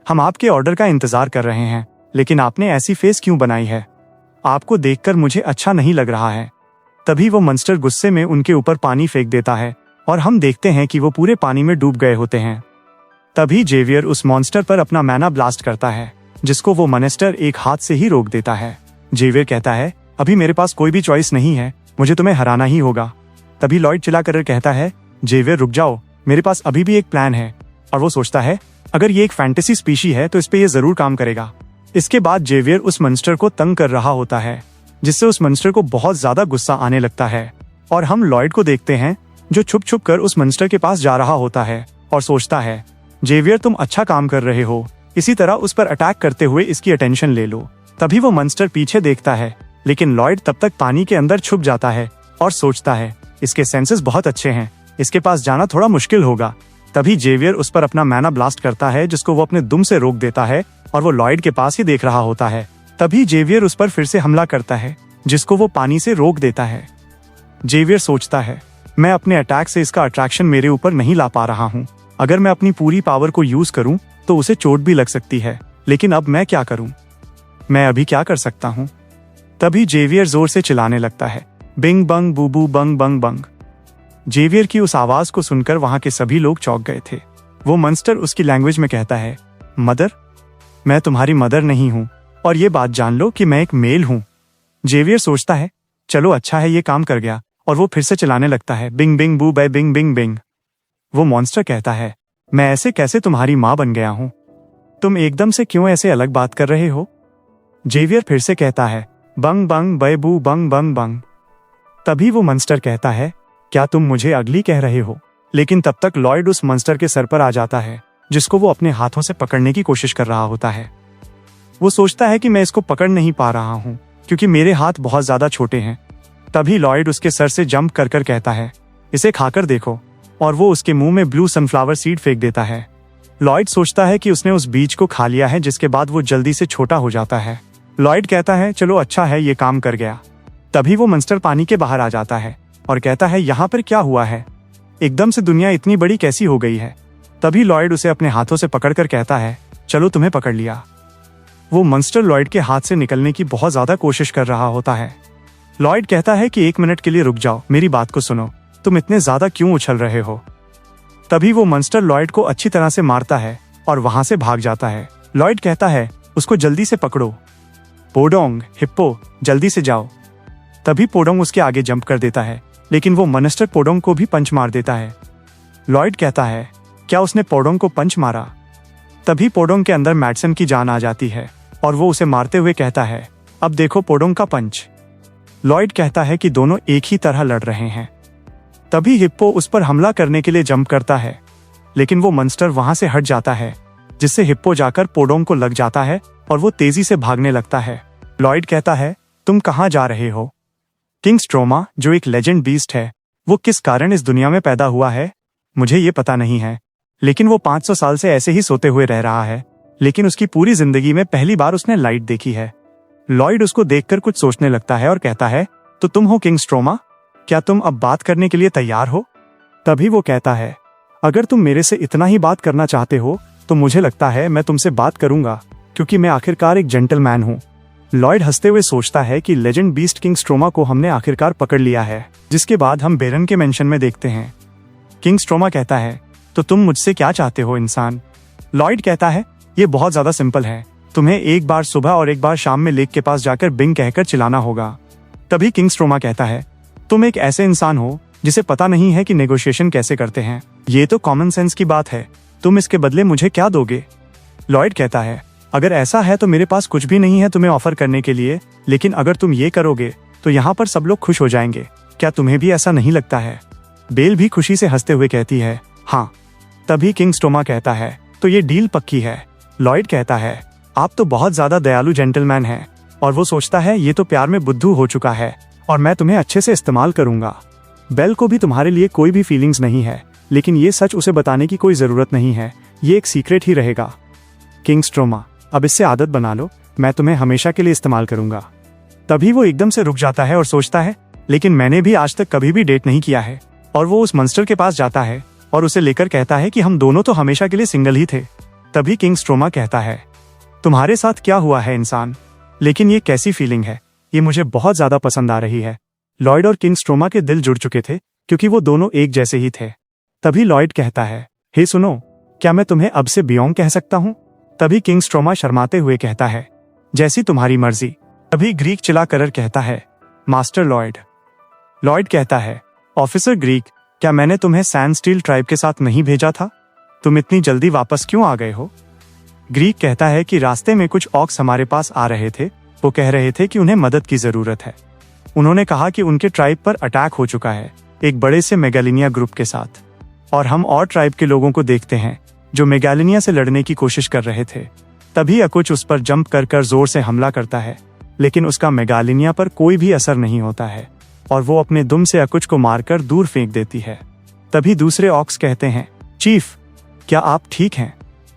हम आपके ऑर्डर का इंतजार कर रहे हैं, लेकिन आपने ऐसी फेस क्यों बनाई है? आपको देखकर मुझे अच्छा नहीं लग रहा है। तभी वो मॉन्स्टर गुस्से में उनके ऊपर पानी फेंक देता है और हम देखते हैं कि वो पूरे पानी में डूब गए होते हैं। तभी जेवियर उस मॉन्स्टर पर अपना मैना ब्लास्ट करता है, जिसको वो मॉन्स्टर एक हाथ से ही रोक देता है। जेवियर कहता है, अभी मेरे पास कोई भी चॉइस नहीं है, मुझे तुम्हें हराना ही होगा। तभी लॉयड चिल्ला कर कहता है, जेवियर रुक जाओ, मेरे पास अभी भी एक प्लान है। और वो सोचता है अगर ये एक फैंटेसी स्पीशी है तो इस पे ये जरूर काम करेगा। इसके बाद जेवियर उस मॉन्स्टर को तंग कर रहा होता है, जिससे उस मॉन्स्टर को बहुत ज्यादा गुस्सा आने लगता है। और हम लॉयड को देखते हैं जो छुप छुप कर उस मॉन्स्टर के पास जा रहा होता है और सोचता है, जेवियर तुम अच्छा काम कर रहे हो, इसी तरह उस पर अटैक करते हुए इसकी अटेंशन ले लो। तभी वो मॉन्स्टर पीछे देखता है, लेकिन लॉयड तब तक पानी के अंदर छुप जाता है और सोचता है इसके सेंसेस बहुत अच्छे हैं, इसके पास जाना थोड़ा मुश्किल होगा। तभी जेवियर उस पर अपना मैना ब्लास्ट करता है, जिसको वो अपने दुम से रोक देता है और वो लॉयड के पास ही देख रहा होता है। तभी जेवियर उस पर फिर से हमला करता है, जिसको वो पानी से रोक देता है। जेवियर सोचता है मैं अपने अटैक से इसका अट्रैक्शन मेरे ऊपर नहीं ला पा रहा हूँ, अगर मैं अपनी पूरी पावर को यूज करूँ तो उसे चोट भी लग सकती है, लेकिन अब मैं क्या करूँ, मैं अभी क्या कर सकता हूँ। तभी जेवियर जोर से चिल्लाने लगता है, बिंग बंग बूबू बंग बंग बंग। जेवियर की उस आवाज को सुनकर वहां के सभी लोग चौंक गए थे। वो मॉन्स्टर उसकी लैंग्वेज में कहता है, मदर, मैं तुम्हारी मदर नहीं हूँ, और ये बात जान लो कि मैं एक मेल हूँ। जेवियर सोचता है चलो अच्छा है ये काम कर गया, और वो फिर से चलाने लगता है, बिंग बिंग बू बै बिंग बिंग बिंग। वो मॉन्स्टर कहता है, मैं ऐसे कैसे तुम्हारी माँ बन गया हूँ, तुम एकदम से क्यों ऐसे अलग बात कर रहे हो। जेवियर फिर से कहता है, बंग बंग बै बू बंग बंग बंग। तभी वो मॉन्स्टर कहता है, क्या तुम मुझे अगली कह रहे हो। लेकिन तब तक लॉयड उस मॉन्स्टर के सर पर आ जाता है, जिसको वो अपने हाथों से पकड़ने की कोशिश कर रहा होता है। वो सोचता है कि मैं इसको पकड़ नहीं पा रहा हूँ क्योंकि मेरे हाथ बहुत ज्यादा छोटे हैं। तभी लॉयड उसके सर से जंप कर कर कहता है, इसे खाकर देखो, और वो उसके मुंह में ब्लू सनफ्लावर सीड फेंक देता है। लॉयड सोचता है कि उसने उस बीज को खा लिया है, जिसके बाद वो जल्दी से छोटा हो जाता है। लॉयड कहता है चलो अच्छा है ये काम कर गया। तभी वो मॉन्स्टर पानी के बाहर आ जाता है और कहता है, यहाँ पर क्या हुआ है, एकदम से दुनिया इतनी बड़ी कैसी हो गई है। तभी लॉयड उसे अपने हाथों से पकड़कर कहता है, चलो तुम्हें पकड़ लिया। वो मॉन्स्टर लॉयड के हाथ से निकलने की बहुत ज्यादा कोशिश कर रहा होता है। लॉयड कहता है कि 1 मिनट के लिए रुक जाओ, मेरी बात को सुनो, तुम इतने ज्यादा क्यों उछल रहे हो। तभी वो मॉन्स्टर लॉयड को अच्छी तरह से मारता है और वहां से भाग जाता है। लॉयड कहता है, उसको जल्दी से पकड़ो, पोडोंग, हिप्पो, जल्दी से जाओ। तभी पोडोंग उसके आगे जंप कर देता है, लेकिन वो मॉन्स्टर पोडोंग को भी पंच मार देता है। लॉयड कहता है, क्या उसने पोडोंग को पंच मारा। तभी पोडोंग के अंदर मैडसन की जान आ जाती है और वो उसे मारते हुए कहता है, अब देखो पोडोंग का पंच। लॉयड कहता है कि दोनों एक ही तरह लड़ रहे हैं। तभी हिप्पो उस पर हमला करने के लिए जंप करता है, लेकिन वो मॉन्स्टर वहां से हट जाता है, जिससे हिप्पो जाकर पोडोंग को लग जाता है और वो तेजी से भागने लगता है। लॉयड कहता है, तुम कहाँ जा रहे हो। किंग स्ट्रोमा, जो एक लेजेंड बीस्ट है, वो किस कारण इस दुनिया में पैदा हुआ है मुझे ये पता नहीं है, लेकिन वो 500 साल से ऐसे ही सोते हुए रह रहा है, लेकिन उसकी पूरी जिंदगी में पहली बार उसने लाइट देखी है। लॉयड उसको देखकर कुछ सोचने लगता है और कहता है, तो तुम हो किंग स्ट्रोमा, क्या तुम अब बात करने के लिए तैयार हो। तभी वो कहता है, अगर तुम मेरे से इतना ही बात करना चाहते हो तो मुझे लगता है मैं तुमसे बात करूंगा, क्योंकि मैं आखिरकार एक जेंटलमैन हूँ। लॉयड हंसते हुए सोचता है कि लेजेंड बीस्ट किंग स्ट्रोमा को हमने आखिरकार पकड़ लिया है, जिसके बाद हम बेरन के मेंशन में देखते हैं। किंग स्ट्रोमा कहता है, तो तुम मुझसे क्या चाहते हो इंसान। लॉयड कहता है, ये बहुत ज्यादा सिंपल है, तुम्हें एक बार सुबह और एक बार शाम में लेक के पास जाकर बिंग कहकर चिल्लाना होगा। तभी किंग स्ट्रोमा कहता है, तुम एक ऐसे इंसान हो जिसे पता नहीं है कि नेगोशिएशन कैसे करते हैं, ये तो कॉमन सेंस की बात है, तुम इसके बदले मुझे क्या दोगे। लॉयड कहता है, अगर ऐसा है तो मेरे पास कुछ भी नहीं है तुम्हें ऑफर करने के लिए, लेकिन अगर तुम ये करोगे तो यहाँ पर सब लोग खुश हो जाएंगे, क्या तुम्हें भी ऐसा नहीं लगता है। बेल भी खुशी से हंसते हुए कहती है, हाँ। तभी किंग स्ट्रोमा कहता है, तो ये डील पक्की है। लॉयड कहता है, आप तो बहुत ज्यादा दयालु जेंटलमैन हैं, और वो सोचता है ये तो प्यार में बुद्धू हो चुका है और मैं तुम्हें अच्छे से इस्तेमाल करूंगा। बेल को भी तुम्हारे लिए कोई भी फीलिंग्स नहीं है, लेकिन ये सच उसे बताने की कोई जरूरत नहीं है, ये एक सीक्रेट ही रहेगा। किंग स्ट्रोमा, अब इससे आदत बना लो, मैं तुम्हें हमेशा के लिए इस्तेमाल करूंगा। तभी वो एकदम से रुक जाता है और सोचता है, लेकिन मैंने भी आज तक कभी भी डेट नहीं किया है। और वो उस मॉन्स्टर के पास जाता है और उसे लेकर कहता है कि हम दोनों तो हमेशा के लिए सिंगल ही थे। तभी किंग स्ट्रोमा कहता है, तुम्हारे साथ क्या हुआ है इंसान, लेकिन ये कैसी फीलिंग है, ये मुझे बहुत ज्यादा पसंद आ रही है। लॉयड और किंग स्ट्रोमा के दिल जुड़ चुके थे क्योंकि वो दोनों एक जैसे ही थे। तभी लॉयड कहता है, हे सुनो, क्या मैं तुम्हें अब से बियोंग कह सकता हूँ। तभी किंग स्ट्रोमा शर्माते हुए कहता है, जैसी तुम्हारी मर्जी। तभी ग्रीक चिल्ला कर कहता है, मास्टर लॉयड। लॉयड कहता है, ऑफिसर ग्रीक, क्या मैंने तुम्हें सैंड स्टील ट्राइब के साथ नहीं भेजा था? तुम इतनी जल्दी वापस क्यों आ गए हो? ग्रीक कहता है कि रास्ते में कुछ ऑक्स हमारे पास आ रहे थे। वो कह रहे थे कि उन्हें मदद की जरूरत है। उन्होंने कहा कि उनके ट्राइब पर अटैक हो चुका है एक बड़े से मेगालिनिया ग्रुप के साथ, और हम और ट्राइब के लोगों को देखते हैं जो मेगालिनिया से लड़ने की कोशिश कर रहे थे। तभी अकुच उस पर जंप कर जोर से हमला करता है, लेकिन उसका मेगालिनिया पर कोई भी असर नहीं होता है और वो अपने दुम से अकुच को मारकर दूर फेंक देती है। तभी दूसरे ऑक्स कहते हैं, चीफ, क्या आप ठीक हैं?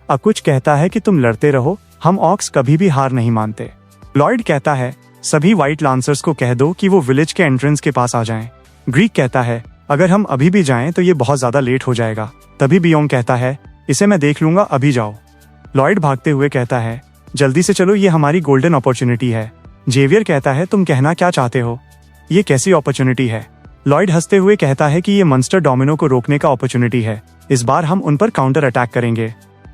अकुच कहता है कि तुम लड़ते रहो, हम ऑक्स कभी भी हार नहीं मानते। लॉयड कहता है, सभी व्हाइट लांसर्स को कह दो कि वो विलेज के एंट्रेंस के पास आ जाएं। ग्रीक कहता है, अगर हम अभी भी जाएं तो ये बहुत ज्यादा लेट हो जाएगा। तभी बियोंग कहता है, इसे मैं देख लूंगा, अभी जाओ। लॉयड भागते हुए कहता है, जल्दी से चलो, ये हमारी गोल्डन अपॉर्चुनिटी है। जेवियर कहता है, तुम कहना क्या चाहते हो? ये कैसी अपॉर्चुनिटी है? लॉयड हंसते हुए कहता है कि ये मॉन्स्टर डोमिनो को रोकने का अपॉर्चुनिटी है। इस बार हम उन पर काउंटर अटैक करेंगे।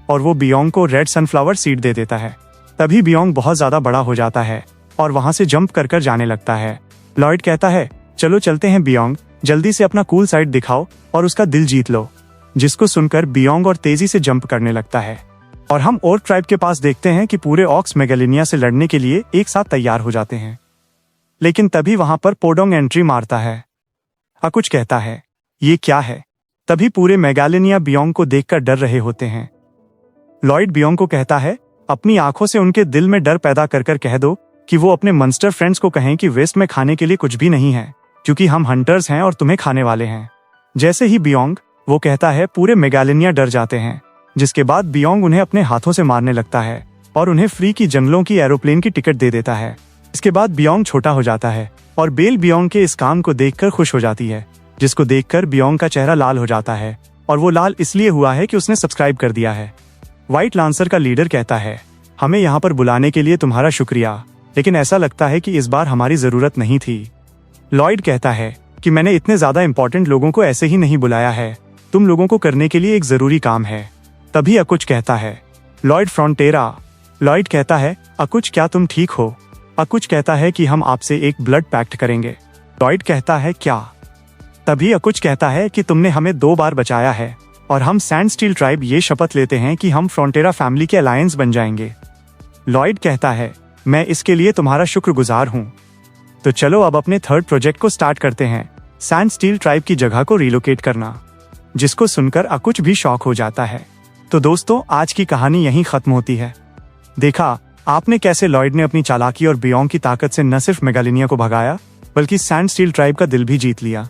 और वो बियोंग को रेड सनफ्लावर सीड दे देता है। तभी बियोंग बहुत ज्यादा बड़ा हो जाता है और वहां से जंप कर जाने लगता है। लॉयड कहता है, चलो चलते हैं बियोंग, जल्दी से अपना कूल साइड दिखाओ और उसका दिल जीत लो। जिसको सुनकर बियोंग और तेजी से जंप करने लगता है और हम और ट्राइब के पास देखते हैं कि पूरे ऑक्स मेगालिनिया से लड़ने के लिए एक साथ तैयार हो जाते हैं। लेकिन तभी वहां पर पोडोंग एंट्री मारता है। अकुच कहता है, ये क्या है? तभी पूरे मेगालिनिया बियोंग को देखकर डर रहे होते हैं। लॉयड बियोंग को कहता है, अपनी आंखों से उनके दिल में डर पैदा कर कह दो कि वो अपने मॉन्स्टर फ्रेंड्स को कहें कि वेस्ट में खाने के लिए कुछ भी नहीं है, क्योंकि हम हंटर्स हैं और तुम्हें खाने वाले हैं। जैसे ही बियोंग वो कहता है, पूरे मेगालिनिया डर जाते हैं। जिसके बाद बियोंग उन्हें अपने हाथों से मारने लगता है और उन्हें फ्री की जंगलों की एरोप्लेन की टिकट दे देता है। इसके बाद बियोंग छोटा हो जाता है और बेल बियोंग के इस काम को देखकर खुश हो जाती है, जिसको देखकर बियोंग का चेहरा लाल हो जाता है और वो लाल इसलिए हुआ है कि उसने सब्सक्राइब कर दिया है। व्हाइट लांसर का लीडर कहता है, हमें यहाँ पर बुलाने के लिए तुम्हारा शुक्रिया, लेकिन ऐसा लगता है कि इस बार हमारी जरूरत नहीं थी। लॉयड कहता है कि मैंने इतने ज्यादा इंपॉर्टेंट लोगों को ऐसे ही नहीं बुलाया है, तुम लोगों को करने के लिए एक जरूरी काम है। तभी अकुच कहता है, लॉयड फ्रॉन्टेरा। लॉयड कहता है, अकुच, क्या तुम ठीक हो? अकुच कहता है कि हम आपसे एक ब्लड पैक्ट करेंगे। लॉयड कहता है, क्या? तभी अकुच कहता है कि तुमने हमें 2 बार बचाया है और हम सैंड स्टील ट्राइब ये शपथ लेते हैं कि हम फ्रॉन्टेरा फैमिली के अलायंस बन जाएंगे। लॉयड कहता है, मैं इसके लिए तुम्हारा शुक्रगुजार हूँ। तो चलो अब अपने थर्ड प्रोजेक्ट को स्टार्ट करते हैं, सैंड स्टील ट्राइब की जगह को रिलोकेट करना। जिसको सुनकर अकुच भी शॉक हो जाता है। तो दोस्तों, आज की कहानी यहीं खत्म होती है। देखा आपने कैसे लॉयड ने अपनी चालाकी और बियोंग की ताकत से न सिर्फ मेगालिनिया को भगाया, बल्कि सैंड स्टील ट्राइब का दिल भी जीत लिया।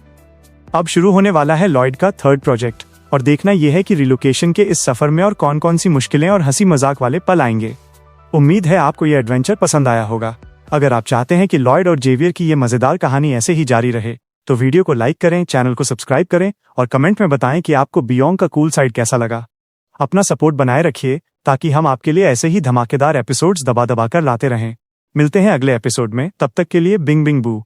अब शुरू होने वाला है लॉयड का थर्ड प्रोजेक्ट, और देखना यह है कि रिलोकेशन के इस सफर में और कौन कौन सी मुश्किलें और हंसी मजाक वाले पल आएंगे। उम्मीद है आपको यह एडवेंचर पसंद आया होगा। अगर आप चाहते हैं कि लॉयड और जेवियर की ये मजेदार कहानी ऐसे ही जारी रहे, तो वीडियो को लाइक करें, चैनल को सब्सक्राइब करें और कमेंट में बताएं कि आपको बियोंग का कूल साइड कैसा लगा। अपना सपोर्ट बनाए रखिए ताकि हम आपके लिए ऐसे ही धमाकेदार एपिसोड्स दबा कर लाते रहें। मिलते हैं अगले एपिसोड में, तब तक के लिए बिंग बिंग बू।